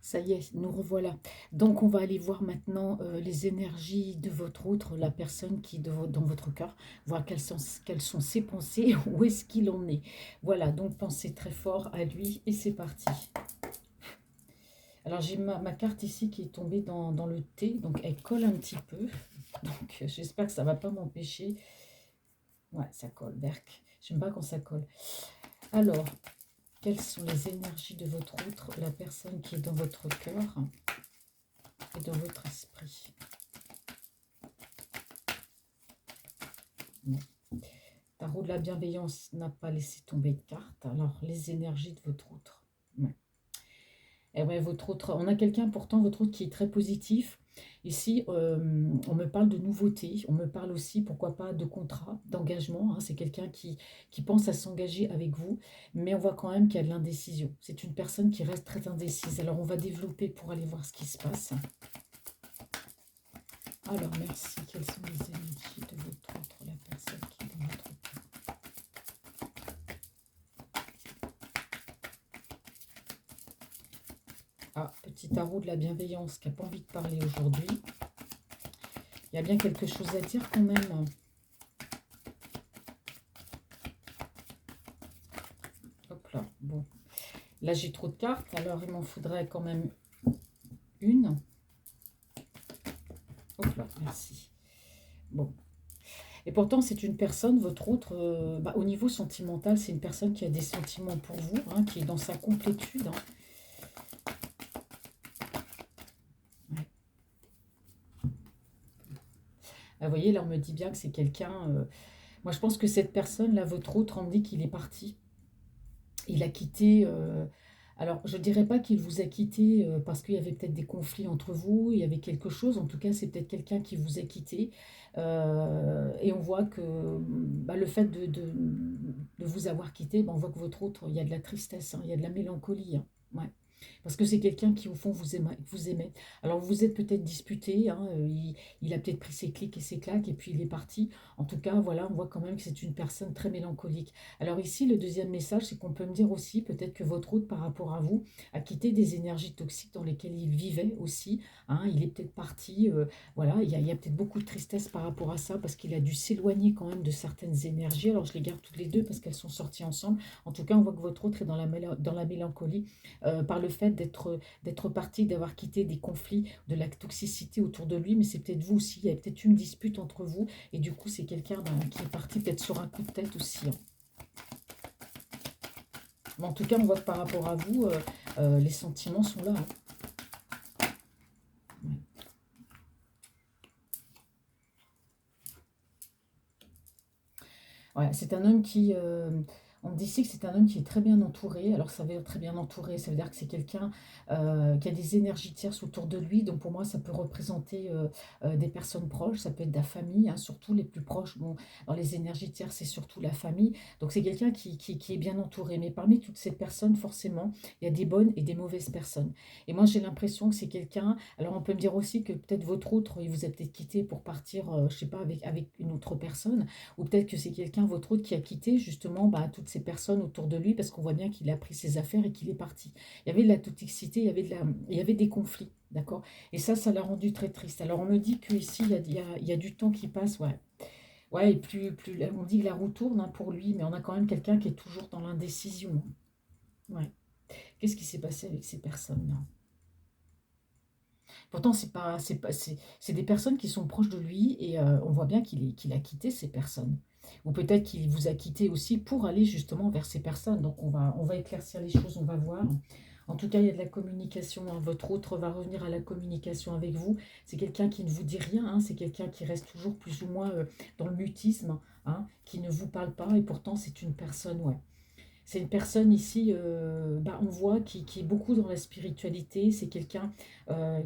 Ça y est, nous revoilà. Donc, on va aller voir maintenant les énergies de votre autre, la personne qui est dans votre cœur, voir quelles sont ses pensées, où est-ce qu'il en est. Voilà, donc pensez très fort à lui et c'est parti. Alors, j'ai ma carte ici qui est tombée dans le thé, donc elle colle un petit peu. Donc, j'espère que ça ne va pas m'empêcher. Ouais, ça colle, berk. J'aime pas quand ça colle. Alors, quelles sont les énergies de votre autre, la personne qui est dans votre cœur et dans votre esprit? Non. Tarot de la bienveillance n'a pas laissé tomber de carte. Alors, les énergies de votre autre. Ouais. Et ouais, votre autre, on a quelqu'un pourtant, votre autre qui est très positif. Ici, on me parle de nouveautés, on me parle aussi, pourquoi pas, de contrat, d'engagement, hein. C'est quelqu'un qui pense à s'engager avec vous, mais on voit quand même qu'il y a de l'indécision. C'est une personne qui reste très indécise. Alors, on va développer pour aller voir ce qui se passe. Alors, merci. Quelles sont les énergies de votre autre, la personne qui est dans votre cœur? Ah, petit tarot de la bienveillance qui n'a pas envie de parler aujourd'hui. Il y a bien quelque chose à dire quand même. Hop là, bon. Là, j'ai trop de cartes, alors il m'en faudrait quand même une. Hop là, merci. Bon. Et pourtant, c'est une personne, votre autre, au niveau sentimental, c'est une personne qui a des sentiments pour vous, hein, qui est dans sa complétude, hein. Ouais. Ah, vous voyez, là, on me dit bien que c'est quelqu'un... moi, je pense que cette personne, là, votre autre, on me dit qu'il est parti. Il a quitté... alors, je ne dirais pas qu'il vous a quitté parce qu'il y avait peut-être des conflits entre vous, il y avait quelque chose. En tout cas, c'est peut-être quelqu'un qui vous a quitté. Et on voit que le fait de vous avoir quitté, on voit que votre autre, il y a de la tristesse, hein, il y a de la mélancolie, hein. Ouais. Parce que c'est quelqu'un qui, au fond, vous aimait. Alors, vous vous êtes peut-être disputé, hein, il a peut-être pris ses clics et ses claques, et puis il est parti. En tout cas, voilà, on voit quand même que c'est une personne très mélancolique. Alors ici, le deuxième message, c'est qu'on peut me dire aussi, peut-être que votre hôte, par rapport à vous, a quitté des énergies toxiques dans lesquelles il vivait aussi, hein. Il est peut-être parti, voilà, il y a peut-être beaucoup de tristesse par rapport à ça, parce qu'il a dû s'éloigner quand même de certaines énergies. Alors, je les garde toutes les deux, parce qu'elles sont sorties ensemble. En tout cas, on voit que votre autre est dans la mélancolie, par le fait d'être parti, d'avoir quitté des conflits, de la toxicité autour de lui, mais c'est peut-être vous aussi, il y a peut-être une dispute entre vous, et du coup, c'est quelqu'un qui est parti peut-être sur un coup de tête aussi, hein. Mais en tout cas, on voit que par rapport à vous, les sentiments sont là, hein. Ouais. Ouais, c'est un homme qui... on me dit ici que c'est un homme qui est très bien entouré. Alors, ça veut dire très bien entouré, ça veut dire que c'est quelqu'un qui a des énergies tierces autour de lui. Donc, pour moi, ça peut représenter des personnes proches, ça peut être de la famille, hein, surtout les plus proches. Bon, dans les énergies tierces, c'est surtout la famille. Donc, c'est quelqu'un qui est bien entouré. Mais parmi toutes ces personnes, forcément, il y a des bonnes et des mauvaises personnes. Et moi, j'ai l'impression que c'est quelqu'un... Alors, on peut me dire aussi que peut-être votre autre, il vous a peut-être quitté pour partir, je sais pas, avec une autre personne. Ou peut-être que c'est quelqu'un, votre autre, qui a quitté justement toutes ces personnes autour de lui parce qu'on voit bien qu'il a pris ses affaires et qu'il est parti. Il y avait de la toxicité, il y avait des conflits, d'accord? Et ça l'a rendu très triste. Alors on me dit qu'ici, il y a du temps qui passe, ouais. Ouais, et plus on dit que la roue tourne, hein, pour lui, mais on a quand même quelqu'un qui est toujours dans l'indécision, hein. Ouais. Qu'est-ce qui s'est passé avec ces personnes-là? Pourtant, c'est des personnes qui sont proches de lui et on voit bien qu'il a quitté ces personnes. Ou peut-être qu'il vous a quitté aussi pour aller justement vers ces personnes. Donc, on va éclaircir les choses, on va voir. En tout cas, il y a de la communication, hein. Votre autre va revenir à la communication avec vous. C'est quelqu'un qui ne vous dit rien, hein. C'est quelqu'un qui reste toujours plus ou moins dans le mutisme, hein, qui ne vous parle pas. Et pourtant, c'est une personne, ouais. C'est une personne ici, on voit, qui est beaucoup dans la spiritualité. C'est quelqu'un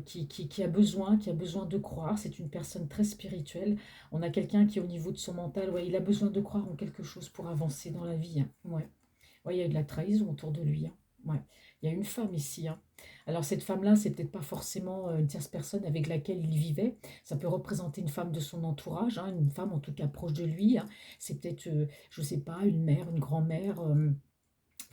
qui a besoin de croire. C'est une personne très spirituelle. On a quelqu'un qui, au niveau de son mental, ouais, il a besoin de croire en quelque chose pour avancer dans la vie, hein. Ouais. Ouais, il y a eu de la trahison autour de lui, hein. Ouais. Il y a une femme ici, hein. Alors cette femme-là, c'est peut-être pas forcément une tierce personne avec laquelle il vivait. Ça peut représenter une femme de son entourage, hein, une femme en tout cas proche de lui, hein. C'est peut-être, je sais pas, une mère, une grand-mère.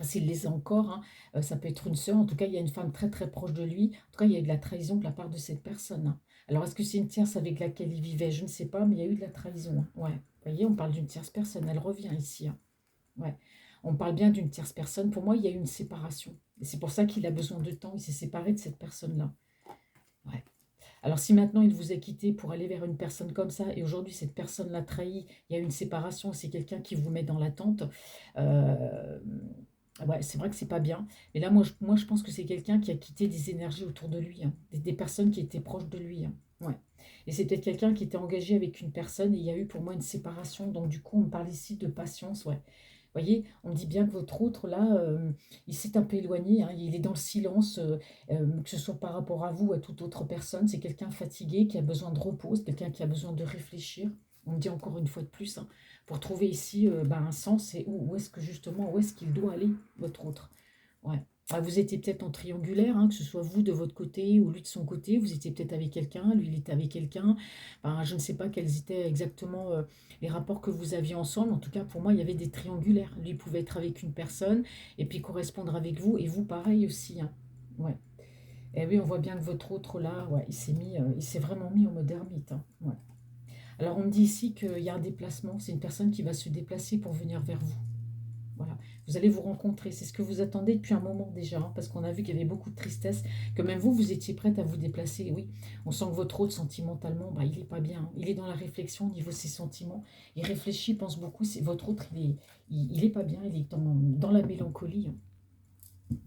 s'il les a encore, hein, ça peut être une sœur, en tout cas, il y a une femme très très proche de lui. En tout cas, il y a eu de la trahison de la part de cette personne, hein. Alors, est-ce que c'est une tierce avec laquelle il vivait? Je ne sais pas, mais il y a eu de la trahison, hein. Ouais, vous voyez, on parle d'une tierce personne, elle revient ici, hein. Ouais, on parle bien d'une tierce personne. Pour moi, il y a eu une séparation. Et c'est pour ça qu'il a besoin de temps, il s'est séparé de cette personne-là. Ouais. Alors si maintenant il vous a quitté pour aller vers une personne comme ça, et aujourd'hui cette personne l'a trahi, il y a une séparation, c'est quelqu'un qui vous met dans l'attente, euh, ouais, c'est vrai que c'est pas bien. Mais là, moi, je pense que c'est quelqu'un qui a quitté des énergies autour de lui, hein, des personnes qui étaient proches de lui, hein. Ouais. Et c'est peut-être quelqu'un qui était engagé avec une personne et il y a eu pour moi une séparation. Donc du coup, on parle ici de patience, ouais. Vous voyez, on me dit bien que votre autre, là, il s'est un peu éloigné, hein, il est dans le silence, que ce soit par rapport à vous ou à toute autre personne. C'est quelqu'un fatigué qui a besoin de repos, c'est quelqu'un qui a besoin de réfléchir. On me dit encore une fois de plus, hein, pour trouver ici un sens et où est-ce que justement, où est-ce qu'il doit aller, votre autre. Ouais. Ah, vous étiez peut-être en triangulaire, hein, que ce soit vous de votre côté ou lui de son côté. Vous étiez peut-être avec quelqu'un, lui il était avec quelqu'un. Enfin, je ne sais pas quels étaient exactement les rapports que vous aviez ensemble. En tout cas, pour moi, il y avait des triangulaires. Lui pouvait être avec une personne et puis correspondre avec vous et vous pareil aussi, hein. Ouais. Et oui, on voit bien que votre autre là, ouais, il s'est vraiment mis en mode ermite, hein. Ouais. Alors on me dit ici qu'il y a un déplacement. C'est une personne qui va se déplacer pour venir vers vous. Voilà, vous allez vous rencontrer. C'est ce que vous attendez depuis un moment déjà, hein, parce qu'on a vu qu'il y avait beaucoup de tristesse, que même vous, vous étiez prête à vous déplacer. Et oui, on sent que votre autre, sentimentalement, bah, il n'est pas bien, hein. Il est dans la réflexion au niveau de ses sentiments. Il réfléchit, pense beaucoup. Votre autre, il est pas bien, il est dans la mélancolie, hein.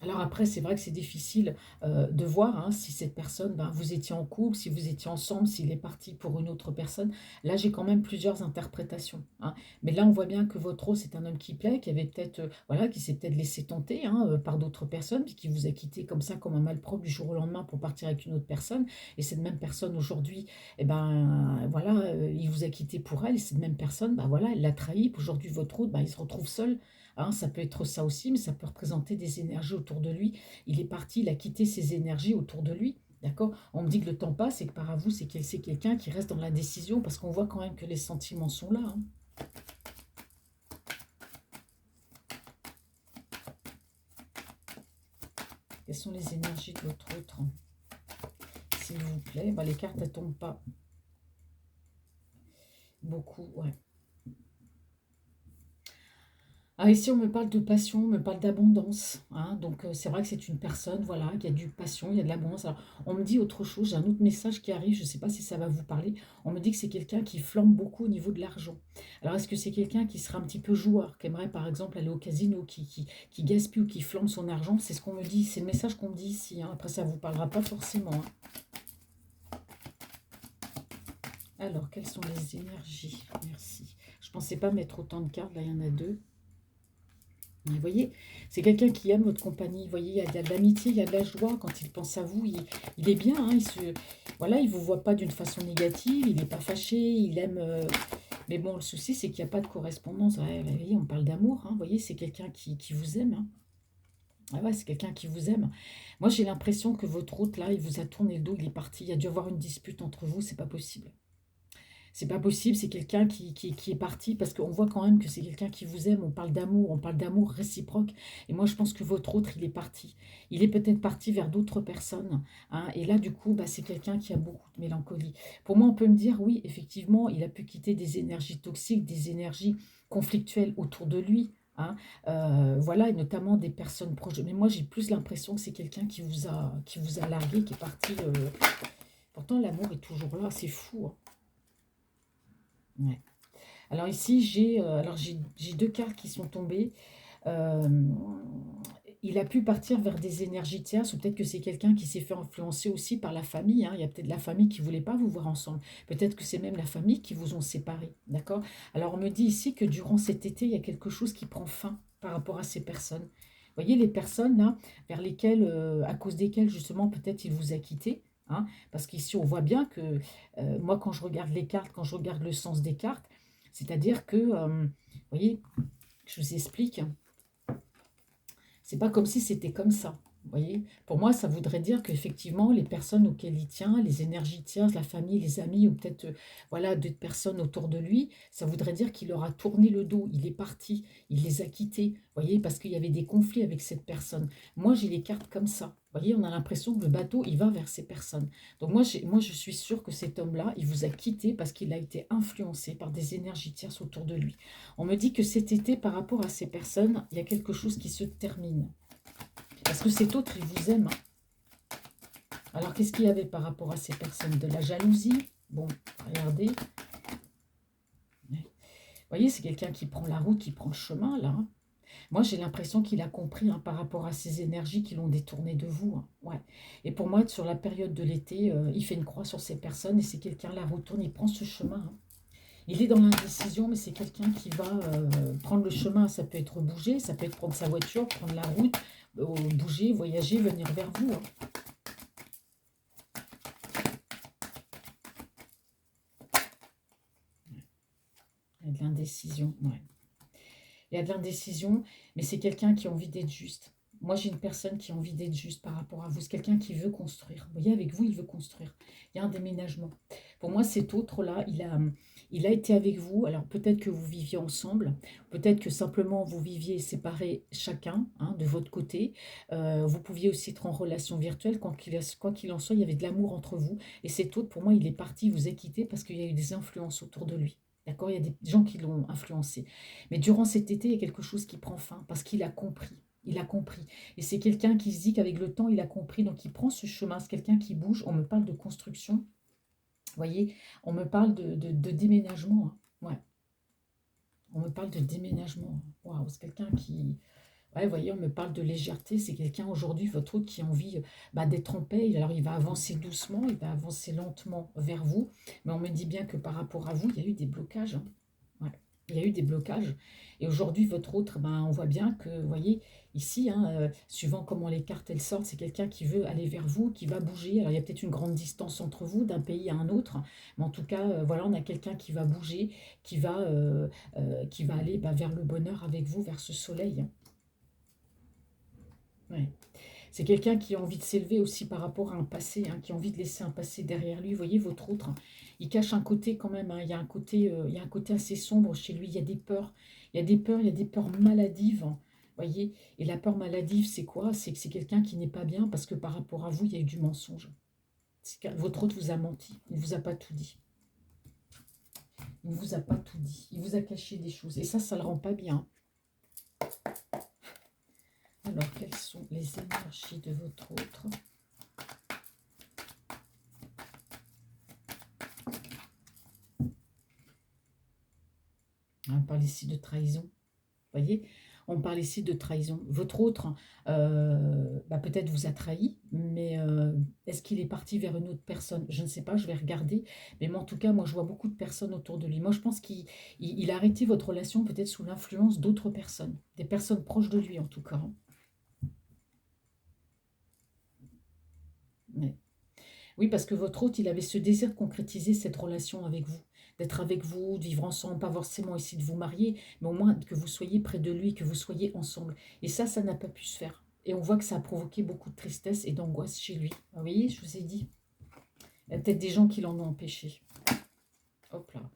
Alors après, c'est vrai que c'est difficile de voir, hein, si cette personne, ben, vous étiez en couple, si vous étiez ensemble, s'il est parti pour une autre personne. Là, j'ai quand même plusieurs interprétations, hein. Mais là, on voit bien que votre rôle, c'est un homme qui plaît, qui avait peut-être, voilà, qui s'est peut-être laissé tenter, hein, par d'autres personnes, puis qui vous a quitté comme ça, comme un malpropre du jour au lendemain pour partir avec une autre personne. Et cette même personne aujourd'hui, eh ben, voilà, il vous a quitté pour elle. Et cette même personne, ben, voilà, elle l'a trahi. Puis aujourd'hui, votre autre, ben, il se retrouve seul. Hein, ça peut être ça aussi, mais ça peut représenter des énergies autour de lui. Il est parti, il a quitté ses énergies autour de lui. D'accord? On me dit que le temps passe et que par vous, c'est quelqu'un qui reste dans la décision parce qu'on voit quand même que les sentiments sont là, hein. Quelles sont les énergies de votre autre, hein, s'il vous plaît? Bah, les cartes, elles ne tombent pas beaucoup. Ouais. Ah, ici, on me parle de passion, on me parle d'abondance, hein. Donc, c'est vrai que c'est une personne, voilà, qui a du passion, il y a de l'abondance. Alors, on me dit autre chose, j'ai un autre message qui arrive, je ne sais pas si ça va vous parler. On me dit que c'est quelqu'un qui flambe beaucoup au niveau de l'argent. Alors, est-ce que c'est quelqu'un qui sera un petit peu joueur, qui aimerait par exemple aller au casino, qui gaspille ou qui flambe son argent? C'est ce qu'on me dit, c'est le message qu'on me dit ici, hein. Après, ça ne vous parlera pas forcément, hein. Alors, quelles sont les énergies? Merci. Je ne pensais pas mettre autant de cartes, là, il y en a deux. Vous voyez, c'est quelqu'un qui aime votre compagnie. Vous voyez, il y a de l'amitié, il y a de la joie. Quand il pense à vous, il est bien, hein, voilà, il ne vous voit pas d'une façon négative, il n'est pas fâché, il aime. Mais bon, le souci, c'est qu'il n'y a pas de correspondance. Ouais, vous voyez, on parle d'amour, hein, vous voyez, c'est quelqu'un qui vous aime, hein. Ah ouais, c'est quelqu'un qui vous aime. Moi, j'ai l'impression que votre route, là, il vous a tourné le dos, il est parti. Il y a dû avoir une dispute entre vous, c'est pas possible. C'est pas possible, c'est quelqu'un qui est parti parce qu'on voit quand même que c'est quelqu'un qui vous aime. On parle d'amour réciproque. Et moi, je pense que votre autre, il est parti. Il est peut-être parti vers d'autres personnes, hein. Et là, du coup, bah, c'est quelqu'un qui a beaucoup de mélancolie. Pour moi, on peut me dire, oui, effectivement, il a pu quitter des énergies toxiques, des énergies conflictuelles autour de lui, hein. Voilà, et notamment des personnes proches. Mais moi, j'ai plus l'impression que c'est quelqu'un qui vous a largué, qui est parti. Pourtant, l'amour est toujours là, c'est fou, hein. Ouais. Alors ici, j'ai deux cartes qui sont tombées. Euh, il a pu partir vers des énergies tierces, ou peut-être que c'est quelqu'un qui s'est fait influencer aussi par la famille, hein. Il y a peut-être la famille qui ne voulait pas vous voir ensemble. Peut-être que c'est même la famille qui vous ont séparés. D'accord? Alors on me dit ici que durant cet été, il y a quelque chose qui prend fin par rapport à ces personnes. Vous voyez, les personnes là, vers lesquelles, à cause desquelles justement peut-être il vous a quitté, hein, parce qu'ici on voit bien que moi quand je regarde les cartes, quand je regarde le sens des cartes, c'est-à-dire que, vous voyez, je vous explique, c'est pas comme si c'était comme ça. Vous voyez? Pour moi, ça voudrait dire qu'effectivement, les personnes auxquelles il tient, les énergies tierces, la famille, les amis ou peut-être voilà, d'autres personnes autour de lui, ça voudrait dire qu'il leur a tourné le dos, il est parti, il les a quittés, vous voyez, parce qu'il y avait des conflits avec cette personne. Moi, j'ai les cartes comme ça. Vous voyez, on a l'impression que le bateau, il va vers ces personnes. Donc moi, je suis sûre que cet homme-là, il vous a quitté parce qu'il a été influencé par des énergies tierces autour de lui. On me dit que cet été, par rapport à ces personnes, il y a quelque chose qui se termine. Parce que cet autre, il vous aime. Alors, qu'est-ce qu'il y avait par rapport à ces personnes? De la jalousie? Bon, regardez. Vous voyez, c'est quelqu'un qui prend la route, qui prend le chemin, là. Moi, j'ai l'impression qu'il a compris par rapport à ces énergies qui l'ont détourné de vous. Ouais. Et pour moi, sur la période de l'été, il fait une croix sur ces personnes et c'est quelqu'un, la retourne, il prend ce chemin. Il est dans l'indécision, mais c'est quelqu'un qui va prendre le chemin. Ça peut être bouger, ça peut être prendre sa voiture, prendre la route, bouger, voyager, venir vers vous. Il y a de l'indécision, ouais. Il y a de l'indécision, mais c'est quelqu'un qui a envie d'être juste. Moi, j'ai une personne qui a envie d'être juste par rapport à vous. C'est quelqu'un qui veut construire. Vous voyez, avec vous, il veut construire. Il y a un déménagement. Pour moi, cet autre-là, il a été avec vous. Alors, peut-être que vous viviez ensemble. Peut-être que simplement, vous viviez séparés chacun de votre côté. Vous pouviez aussi être en relation virtuelle. Quoi qu'il en soit, il y avait de l'amour entre vous. Et cet autre, pour moi, il est parti, il vous a quitté parce qu'il y a eu des influences autour de lui. D'accord? Il y a des gens qui l'ont influencé. Mais durant cet été, il y a quelque chose qui prend fin parce qu'il a compris. Il a compris. Et c'est quelqu'un qui se dit qu'avec le temps, il a compris. Donc, il prend ce chemin. C'est quelqu'un qui bouge. On me parle de construction. Vous voyez, on me parle de déménagement. Ouais, on me parle de déménagement. Waouh, c'est quelqu'un qui... Ouais, vous voyez, on me parle de légèreté. C'est quelqu'un aujourd'hui, votre autre, qui a envie d'être en paix. Alors, il va avancer doucement, il va avancer lentement vers vous. Mais on me dit bien que par rapport à vous, il y a eu des blocages. Ouais, il y a eu des blocages. Et aujourd'hui, votre autre, on voit bien que, vous voyez, ici, suivant comment les cartes elles sortent, c'est quelqu'un qui veut aller vers vous, qui va bouger. Alors, il y a peut-être une grande distance entre vous, d'un pays à un autre. Mais en tout cas, voilà, on a quelqu'un qui va bouger, qui va aller vers le bonheur avec vous, vers ce soleil. Ouais. C'est quelqu'un qui a envie de s'élever aussi par rapport à un passé, qui a envie de laisser un passé derrière lui. Vous voyez, votre autre, il cache un côté quand même. Il y a un côté, il y a un côté assez sombre chez lui. Il y a des peurs. Il y a des peurs, il y a des peurs maladives. Vous voyez, et la peur maladive, c'est quoi? C'est que c'est quelqu'un qui n'est pas bien parce que par rapport à vous, il y a eu du mensonge. Votre autre vous a menti. Il ne vous a pas tout dit. Il ne vous a pas tout dit. Il vous a caché des choses. Et ça ne le rend pas bien. Alors, quelles sont les énergies de votre autre? On parle ici de trahison. Vous voyez, on parle ici de trahison. Votre autre, peut-être vous a trahi, mais est-ce qu'il est parti vers une autre personne? Je ne sais pas, je vais regarder. Mais moi, en tout cas, moi, je vois beaucoup de personnes autour de lui. Moi, je pense qu'il a arrêté votre relation peut-être sous l'influence d'autres personnes. Des personnes proches de lui, en tout cas. Ouais. Oui, parce que votre hôte, il avait ce désir de concrétiser cette relation avec vous, d'être avec vous, de vivre ensemble, pas forcément ici de vous marier, mais au moins que vous soyez près de lui, que vous soyez ensemble. Et ça n'a pas pu se faire. Et on voit que ça a provoqué beaucoup de tristesse et d'angoisse chez lui. Vous voyez, je vous ai dit, il y a peut-être des gens qui l'en ont empêché. Hop là.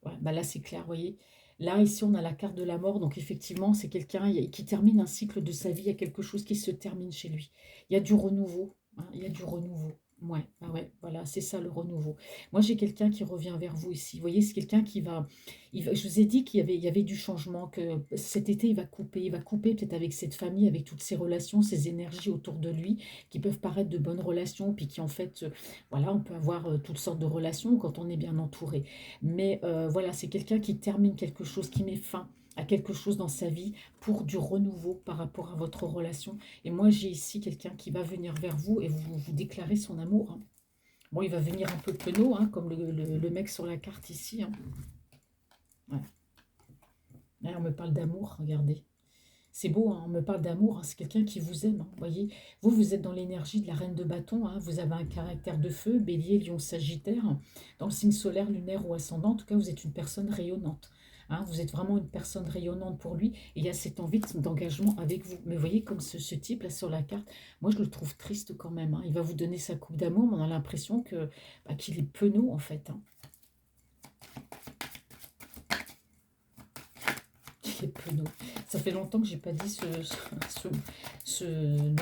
Ouais, là, c'est clair, vous voyez. Là, ici, on a la carte de la mort. Donc, effectivement, c'est quelqu'un qui termine un cycle de sa vie. Il y a quelque chose qui se termine chez lui. Il y a du renouveau. Il y a du renouveau. Ouais, ouais, voilà, c'est ça le renouveau. Moi, j'ai quelqu'un qui revient vers vous ici. Vous voyez, c'est quelqu'un je vous ai dit qu'il y avait du changement, que cet été, il va couper peut-être avec cette famille, avec toutes ces relations, ces énergies autour de lui, qui peuvent paraître de bonnes relations, puis qui en fait, voilà, on peut avoir toutes sortes de relations quand on est bien entouré. Mais voilà, c'est quelqu'un qui termine quelque chose, qui met fin à quelque chose dans sa vie pour du renouveau par rapport à votre relation. Et moi, j'ai ici quelqu'un qui va venir vers vous et vous déclarer son amour. Bon, il va venir un peu penaud, comme le mec sur la carte ici. Ouais. Là, on me parle d'amour, regardez. C'est beau, on me parle d'amour, c'est quelqu'un qui vous aime. Vous voyez, vous êtes dans l'énergie de la reine de bâton. Vous avez un caractère de feu, bélier, lion, sagittaire. Dans le signe solaire, lunaire ou ascendant, en tout cas, vous êtes une personne rayonnante. hein, vous êtes vraiment une personne rayonnante pour lui, et il y a cette envie d'engagement avec vous. Mais vous voyez, comme ce type là sur la carte, moi je le trouve triste quand même, hein. Il va vous donner sa coupe d'amour, mais on a l'impression que qu'il est penaud en fait, hein. Qu'il est penaud. Ça fait longtemps que j'ai pas dit ce nom.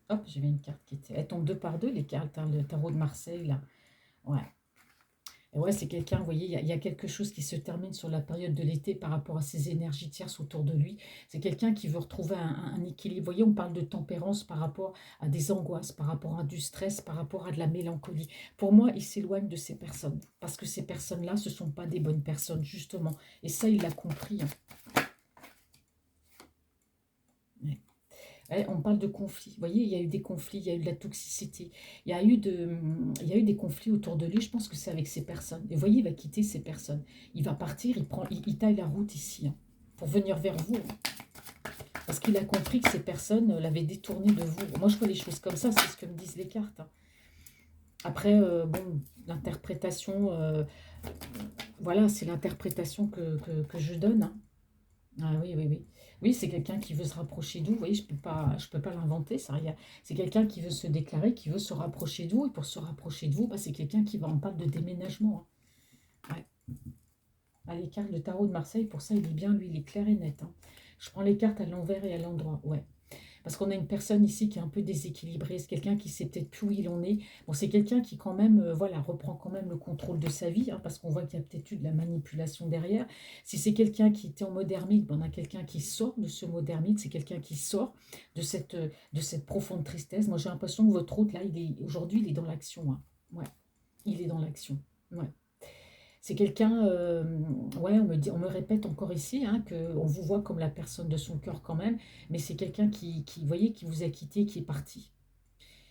Hop, j'ai mis une carte qui était... Elle tombe deux par deux, les cartes, hein, le tarot de Marseille, là. Ouais. Et ouais, c'est quelqu'un, vous voyez, il y a quelque chose qui se termine sur la période de l'été par rapport à ces énergies tierces autour de lui. C'est quelqu'un qui veut retrouver un équilibre. Vous voyez, on parle de tempérance par rapport à des angoisses, par rapport à du stress, par rapport à de la mélancolie. Pour moi, il s'éloigne de ces personnes. Parce que ces personnes-là, ce ne sont pas des bonnes personnes, justement. Et ça, il l'a compris, hein. Ouais. Ouais, on parle de conflits. Vous voyez, il y a eu des conflits, il y a eu de la toxicité, il y a eu des conflits autour de lui. Je pense que c'est avec ces personnes. Et vous voyez, il va quitter ces personnes. Il va partir, il taille la route ici, hein, pour venir vers vous, hein, parce qu'il a compris que ces personnes l'avaient détourné de vous. Moi, je vois les choses comme ça, c'est ce que me disent les cartes, hein. Après, bon, l'interprétation, voilà, c'est l'interprétation que je donne, hein. Ah oui, oui, oui. Oui, c'est quelqu'un qui veut se rapprocher de vous. Vous voyez, je peux pas l'inventer, ça. C'est quelqu'un qui veut se déclarer, qui veut se rapprocher de vous. Et pour se rapprocher de vous, bah, c'est quelqu'un qui va en parle de déménagement, hein. Ouais. Ah, les cartes, le tarot de Marseille, pour ça, il est bien, lui, il est clair et net, hein. Je prends les cartes à l'envers et à l'endroit. Ouais. Parce qu'on a une personne ici qui est un peu déséquilibrée, c'est quelqu'un qui sait peut-être plus où il en est. Bon, c'est quelqu'un qui quand même, voilà, reprend quand même le contrôle de sa vie, hein, parce qu'on voit qu'il y a peut-être eu de la manipulation derrière. Si c'est quelqu'un qui était en mode ermite, ben, on a quelqu'un qui sort de ce mode ermite, c'est quelqu'un qui sort de cette profonde tristesse. Moi, j'ai l'impression que votre hôte, là, aujourd'hui, il est dans l'action, hein. Ouais, il est dans l'action. Ouais. C'est quelqu'un, ouais, on me répète encore ici, hein, qu'on vous voit comme la personne de son cœur quand même, mais c'est quelqu'un vous voyez, qui vous a quitté, qui est parti.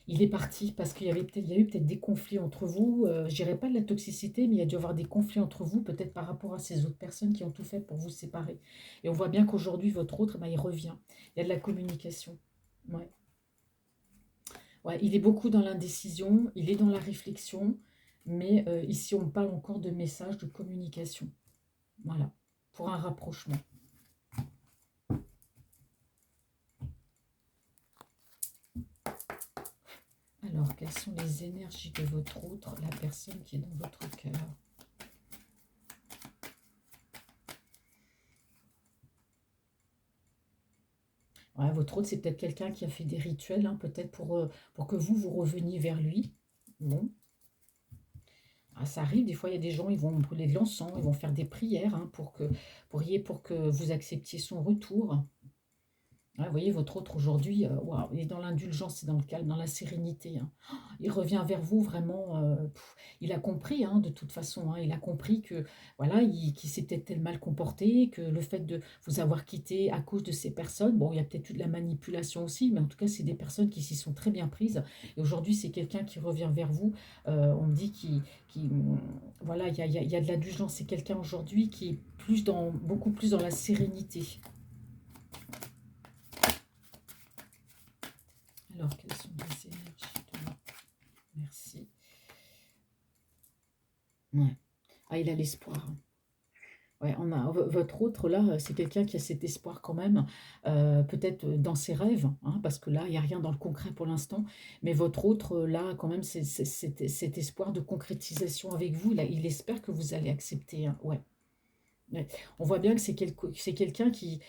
Il est parti parce il y a eu peut-être des conflits entre vous. Je dirais pas de la toxicité, mais il y a dû y avoir des conflits entre vous, peut-être par rapport à ces autres personnes qui ont tout fait pour vous séparer. Et on voit bien qu'aujourd'hui, votre autre, ben, il revient. Il y a de la communication. Ouais. Ouais, il est beaucoup dans l'indécision, il est dans la réflexion, mais ici, on parle encore de messages de communication. Voilà, pour un rapprochement. Alors, quelles sont les énergies de votre autre, la personne qui est dans votre cœur? Ouais, votre autre, c'est peut-être quelqu'un qui a fait des rituels, hein, peut-être pour que vous reveniez vers lui. Bon, ah, ça arrive, des fois, il y a des gens, ils vont brûler de l'encens, ils vont faire des prières, hein, pour que vous acceptiez son retour. Ouais, vous voyez, votre autre aujourd'hui, waouh, il est dans l'indulgence, c'est dans le calme, dans la sérénité, hein. Il revient vers vous vraiment. Il a compris, hein, de toute façon, hein, il a compris que voilà, qu'il s'est peut-être tel mal comporté, que le fait de vous avoir quitté à cause de ces personnes, bon, il y a peut-être eu de la manipulation aussi, mais en tout cas, c'est des personnes qui s'y sont très bien prises. Et aujourd'hui, c'est quelqu'un qui revient vers vous. On me dit voilà, il y a de l'indulgence. C'est quelqu'un aujourd'hui qui est beaucoup plus dans la sérénité. Alors, quelles sont les énergies de... Merci. Ouais. Ah, il a l'espoir, hein. Ouais, votre autre, là, c'est quelqu'un qui a cet espoir quand même, peut-être dans ses rêves, hein, parce que là, il n'y a rien dans le concret pour l'instant, mais votre autre, là, quand même, cet espoir de concrétisation avec vous, là, il espère que vous allez accepter, hein, ouais. Ouais. On voit bien que c'est quelqu'un qui,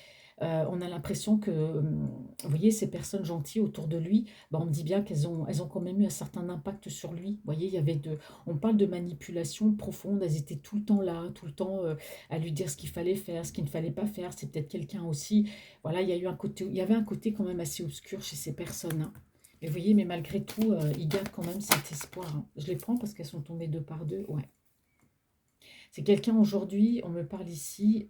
on a l'impression que, vous voyez, ces personnes gentilles autour de lui, bah, on me dit bien elles ont quand même eu un certain impact sur lui. Vous voyez, on parle de manipulation profonde, elles étaient tout le temps là, tout le temps à lui dire ce qu'il fallait faire, ce qu'il ne fallait pas faire. C'est peut-être quelqu'un aussi. Voilà, il y avait un côté quand même assez obscur chez ces personnes, hein. Mais vous voyez, mais malgré tout, ils gardent quand même cet espoir, hein. Je les prends parce qu'elles sont tombées deux par deux, ouais. C'est quelqu'un aujourd'hui, on me parle ici,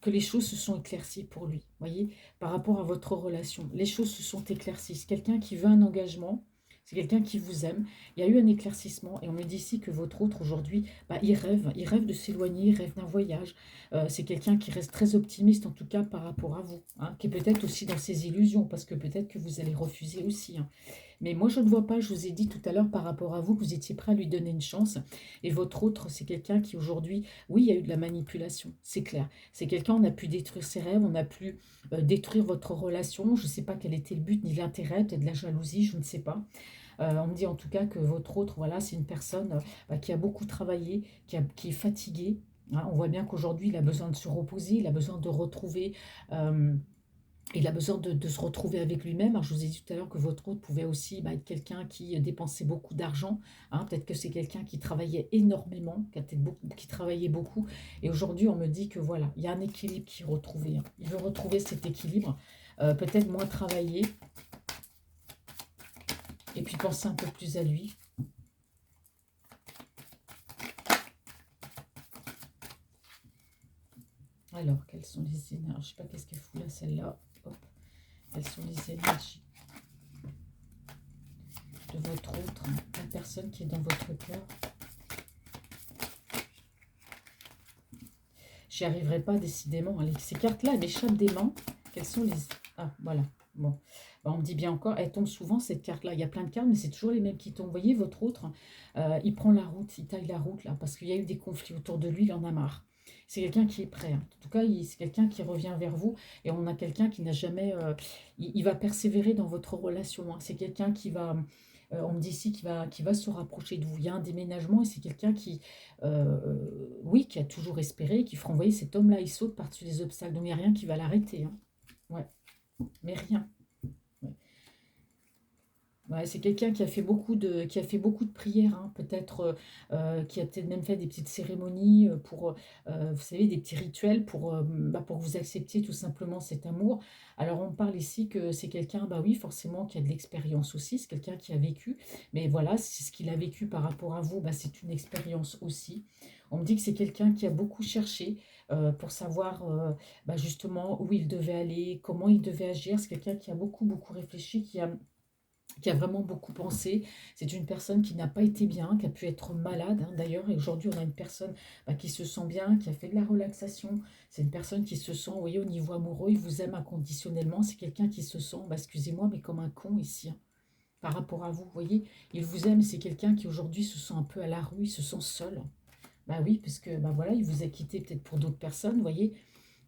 que les choses se sont éclaircies pour lui. Voyez, par rapport à votre relation, les choses se sont éclaircies. C'est quelqu'un qui veut un engagement. C'est quelqu'un qui vous aime. Il y a eu un éclaircissement et on me dit ici que votre autre aujourd'hui, bah, il rêve de s'éloigner, il rêve d'un voyage. C'est quelqu'un qui reste très optimiste en tout cas par rapport à vous, hein, qui est peut-être aussi dans ses illusions parce que peut-être que vous allez refuser aussi, hein. Mais moi, je ne vois pas, je vous ai dit tout à l'heure par rapport à vous, que vous étiez prêt à lui donner une chance. Et votre autre, c'est quelqu'un qui aujourd'hui, oui, il y a eu de la manipulation, c'est clair. C'est quelqu'un, on a pu détruire ses rêves, on a pu détruire votre relation. Je ne sais pas quel était le but ni l'intérêt, peut-être de la jalousie, je ne sais pas. On me dit en tout cas que votre autre, voilà, c'est une personne bah, qui a beaucoup travaillé, qui est fatiguée, hein. On voit bien qu'aujourd'hui, il a besoin de se reposer, il a besoin de retrouver... euh, il a besoin de se retrouver avec lui-même. Alors, je vous ai dit tout à l'heure que votre autre pouvait aussi bah, être quelqu'un qui dépensait beaucoup d'argent, hein. Peut-être que c'est quelqu'un qui travaillait énormément, qui travaillait beaucoup. Et aujourd'hui, on me dit que voilà, il y a un équilibre qui est retrouvé, hein. Il veut retrouver cet équilibre, peut-être moins travailler, et puis penser un peu plus à lui. Alors, quelles sont les énergies? Je ne sais pas qu'est-ce qu'elle fout là, celle-là. Hop. Quelles sont les énergies de votre autre, hein, la personne qui est dans votre cœur? J'y arriverai pas décidément. Allez, ces cartes-là, elles m'échappent des mains. Quelles sont les... Ah, voilà. Bon. Bah, on me dit bien encore, elle tombe souvent cette carte-là. Il y a plein de cartes, mais c'est toujours les mêmes qui tombent. Vous voyez, votre autre, il prend la route, il taille la route, là, parce qu'il y a eu des conflits autour de lui, il en a marre. C'est quelqu'un qui est prêt, hein. En tout cas, c'est quelqu'un qui revient vers vous. Et on a quelqu'un qui n'a jamais... il va persévérer dans votre relation, hein. C'est quelqu'un qui va... on me dit ici qu'il va se rapprocher de vous. Il y a un déménagement et c'est quelqu'un qui, oui, qui a toujours espéré, qui fera envoyer cet homme-là, il saute par-dessus les obstacles. Donc il n'y a rien qui va l'arrêter, hein. Ouais, mais rien. Ouais. Ouais, c'est quelqu'un qui a fait beaucoup de prières, hein, peut-être, qui a peut-être même fait des petites cérémonies pour, vous savez, des petits rituels bah, pour que vous acceptiez tout simplement cet amour. Alors on parle ici que c'est quelqu'un, bah oui, forcément, qui a de l'expérience aussi, c'est quelqu'un qui a vécu, mais voilà, c'est ce qu'il a vécu par rapport à vous, bah, c'est une expérience aussi. On me dit que c'est quelqu'un qui a beaucoup cherché pour savoir bah, justement où il devait aller, comment il devait agir. C'est quelqu'un qui a beaucoup, beaucoup réfléchi, qui a vraiment beaucoup pensé. C'est une personne qui n'a pas été bien, qui a pu être malade, hein, d'ailleurs. Et aujourd'hui, on a une personne bah, qui se sent bien, qui a fait de la relaxation. C'est une personne qui se sent, vous voyez, au niveau amoureux, il vous aime inconditionnellement. C'est quelqu'un qui se sent, bah, excusez-moi, mais comme un con ici, hein, par rapport à vous. Vous voyez, il vous aime. C'est quelqu'un qui aujourd'hui se sent un peu à la rue, il se sent seul. Bah oui, parce que bah voilà, il vous a quitté peut-être pour d'autres personnes, vous voyez.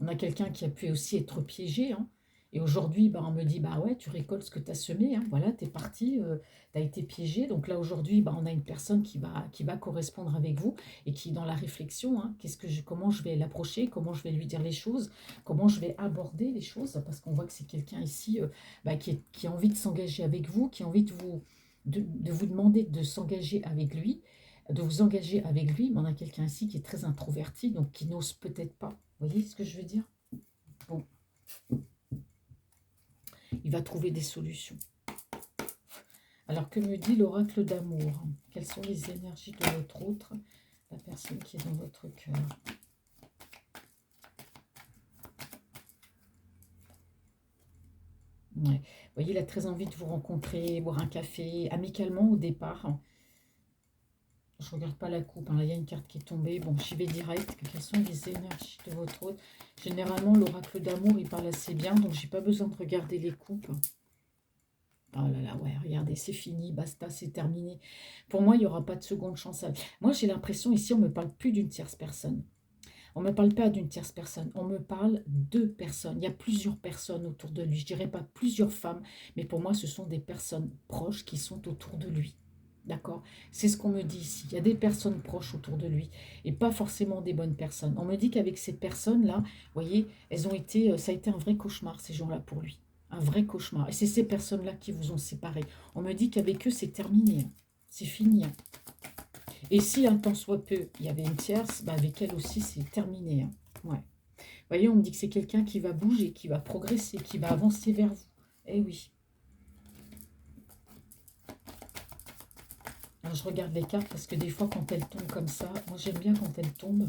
On a quelqu'un qui a pu aussi être piégé, hein. Et aujourd'hui, bah, on me dit, bah ouais, tu récoltes ce que tu as semé, hein. Voilà, tu es parti, tu as été piégé. Donc là, aujourd'hui, bah, on a une personne qui va correspondre avec vous et qui est dans la réflexion, hein. Comment je vais l'approcher, comment je vais lui dire les choses, comment je vais aborder les choses, parce qu'on voit que c'est quelqu'un ici bah, qui a envie de s'engager avec vous, qui a envie de vous demander de s'engager avec lui, de vous engager avec lui, mais on a quelqu'un ici qui est très introverti, donc qui n'ose peut-être pas. Vous voyez ce que je veux dire? Bon, il va trouver des solutions. Alors, que me dit l'oracle d'amour? Quelles sont les énergies de votre autre, la personne qui est dans votre cœur? Ouais. Vous voyez, il a très envie de vous rencontrer, boire un café, amicalement au départ. Je regarde pas la coupe, hein. Là, il y a une carte qui est tombée. Bon, j'y vais direct. Quelles sont les énergies de votre autre? Généralement, l'oracle d'amour, il parle assez bien, donc j'ai pas besoin de regarder les coupes. Oh là là, ouais, regardez, c'est fini, basta, c'est terminé. Pour moi, il n'y aura pas de seconde chance. Moi, j'ai l'impression, ici, on ne me parle plus d'une tierce personne. On ne me parle pas d'une tierce personne, on me parle de personnes. Il y a plusieurs personnes autour de lui. Je dirais pas plusieurs femmes, mais pour moi, ce sont des personnes proches qui sont autour de lui. D'accord? C'est ce qu'on me dit ici. Il y a des personnes proches autour de lui et pas forcément des bonnes personnes. On me dit qu'avec ces personnes-là, vous voyez, elles ont été, ça a été un vrai cauchemar, ces gens-là, pour lui. Un vrai cauchemar. Et c'est ces personnes-là qui vous ont séparés. On me dit qu'avec eux, c'est terminé, hein. C'est fini, hein. Et si un tant soit peu, il y avait une tierce, bah avec elle aussi, c'est terminé, hein. Ouais. Vous voyez, on me dit que c'est quelqu'un qui va bouger, qui va progresser, qui va avancer vers vous. Eh oui. Alors, je regarde les cartes parce que des fois, quand elles tombent comme ça, moi, j'aime bien quand elles tombent.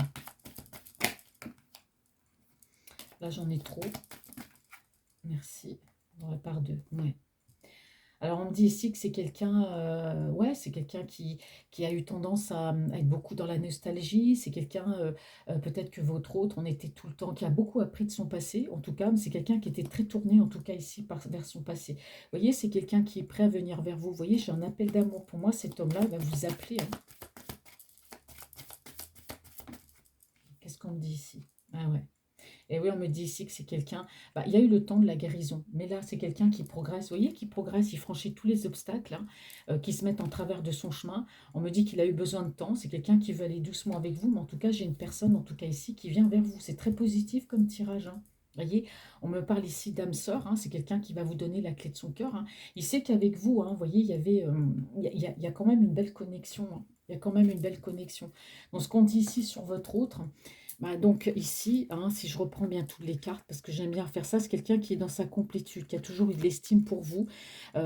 Là, j'en ai trop. Merci. On va par deux. Ouais. Alors, on me dit ici que c'est quelqu'un, ouais, c'est quelqu'un qui a eu tendance à être beaucoup dans la nostalgie. C'est quelqu'un, peut-être que votre autre, on était tout le temps, qui a beaucoup appris de son passé, en tout cas, mais c'est quelqu'un qui était très tourné, en tout cas ici, vers son passé. Vous voyez, c'est quelqu'un qui est prêt à venir vers vous. Vous voyez, j'ai un appel d'amour. Pour moi, cet homme-là va vous appeler, hein. Qu'est-ce qu'on me dit ici? Ah ouais. Et oui, on me dit ici que c'est quelqu'un, bah, il y a eu le temps de la guérison, mais là, c'est quelqu'un qui progresse, vous voyez, qui progresse, il franchit tous les obstacles, hein, qui se mettent en travers de son chemin. On me dit qu'il a eu besoin de temps, c'est quelqu'un qui veut aller doucement avec vous, mais en tout cas, j'ai une personne, en tout cas ici, qui vient vers vous. C'est très positif comme tirage, hein. Vous voyez, on me parle ici d'âme sœur, hein, c'est quelqu'un qui va vous donner la clé de son cœur, hein. Il sait qu'avec vous, hein, vous voyez, il y avait, il y a quand même une belle connexion, hein. Il y a quand même une belle connexion. Donc, ce qu'on dit ici sur votre autre, bah, donc ici, hein, si je reprends bien toutes les cartes, parce que j'aime bien faire ça, c'est quelqu'un qui est dans sa complétude, qui a toujours eu de l'estime pour vous.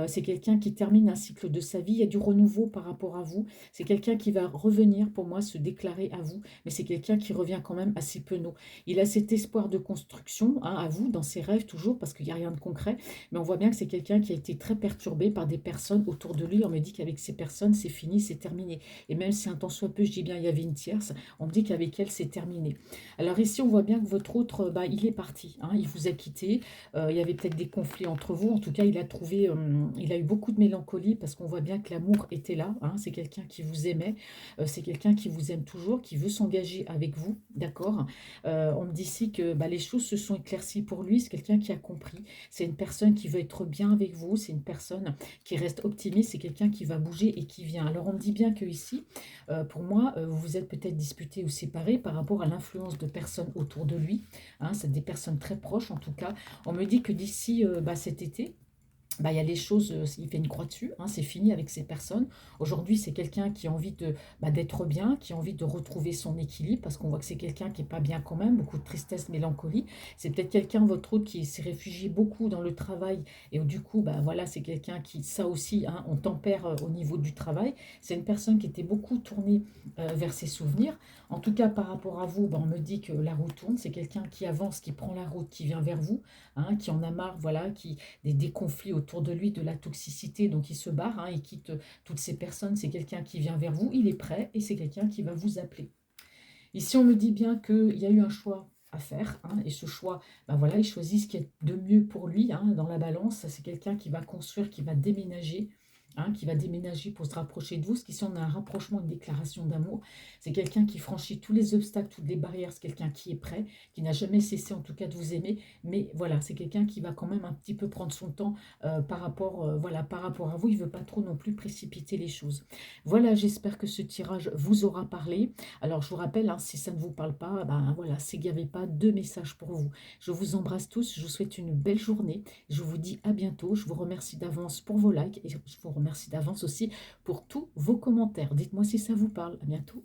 C'est quelqu'un qui termine un cycle de sa vie. Il y a du renouveau par rapport à vous. C'est quelqu'un qui va revenir, pour moi, se déclarer à vous. Mais c'est quelqu'un qui revient quand même assez penaud. Il a cet espoir de construction, hein, à vous, dans ses rêves toujours, parce qu'il n'y a rien de concret. Mais on voit bien que c'est quelqu'un qui a été très perturbé par des personnes autour de lui. On me dit qu'avec ces personnes, c'est fini, c'est terminé. Et même si un tant soit peu, je dis bien, il y avait une tierce, on me dit qu'avec elle, c'est terminé. Alors ici, on voit bien que votre autre, bah, il est parti, hein, il vous a quitté. Il y avait peut-être des conflits entre vous. En tout cas, il a trouvé, il a eu beaucoup de mélancolie parce qu'on voit bien que l'amour était là, hein. C'est quelqu'un qui vous aimait, c'est quelqu'un qui vous aime toujours, qui veut s'engager avec vous, d'accord. On me dit ici que bah, les choses se sont éclaircies pour lui. C'est quelqu'un qui a compris. C'est une personne qui veut être bien avec vous. C'est une personne qui reste optimiste. C'est quelqu'un qui va bouger et qui vient. Alors on me dit bien que ici, pour moi, vous vous êtes peut-être disputés ou séparés par rapport à l'influence de personnes autour de lui, hein, c'est des personnes très proches en tout cas. On me dit que d'ici bah, cet été, bah, il y a les choses, il fait une croix dessus, hein, c'est fini avec ces personnes. Aujourd'hui, c'est quelqu'un qui a envie de, bah, d'être bien, qui a envie de retrouver son équilibre, parce qu'on voit que c'est quelqu'un qui n'est pas bien quand même, beaucoup de tristesse, mélancolie. C'est peut-être quelqu'un, votre autre, qui s'est réfugié beaucoup dans le travail, et du coup, bah, voilà, c'est quelqu'un qui, ça aussi, hein, on tempère au niveau du travail. C'est une personne qui était beaucoup tournée vers ses souvenirs. En tout cas, par rapport à vous, bah, on me dit que la roue tourne, c'est quelqu'un qui avance, qui prend la route, qui vient vers vous, hein, qui en a marre, voilà, qui des conflits autour de lui, de la toxicité, donc il se barre, hein, il quitte toutes ces personnes, c'est quelqu'un qui vient vers vous, il est prêt et c'est quelqu'un qui va vous appeler. Ici, on me dit bien qu'il y a eu un choix à faire, hein, et ce choix, ben voilà, il choisit ce qui est de mieux pour lui, hein, dans la balance. C'est quelqu'un qui va construire, qui va déménager, hein, qui va déménager pour se rapprocher de vous. Parce qu'ici, on a un rapprochement, une déclaration d'amour. C'est quelqu'un qui franchit tous les obstacles, toutes les barrières. C'est quelqu'un qui est prêt, qui n'a jamais cessé en tout cas de vous aimer. Mais voilà, c'est quelqu'un qui va quand même un petit peu prendre son temps par rapport, voilà, par rapport à vous. Il ne veut pas trop non plus précipiter les choses. Voilà, j'espère que ce tirage vous aura parlé. Alors, je vous rappelle, hein, si ça ne vous parle pas, ben voilà, c'est qu'il n'y avait pas de message pour vous. Je vous embrasse tous, je vous souhaite une belle journée. Je vous dis à bientôt. Je vous remercie d'avance pour vos likes et je vous remercie d'avance aussi pour tous vos commentaires. Dites-moi si ça vous parle. À bientôt.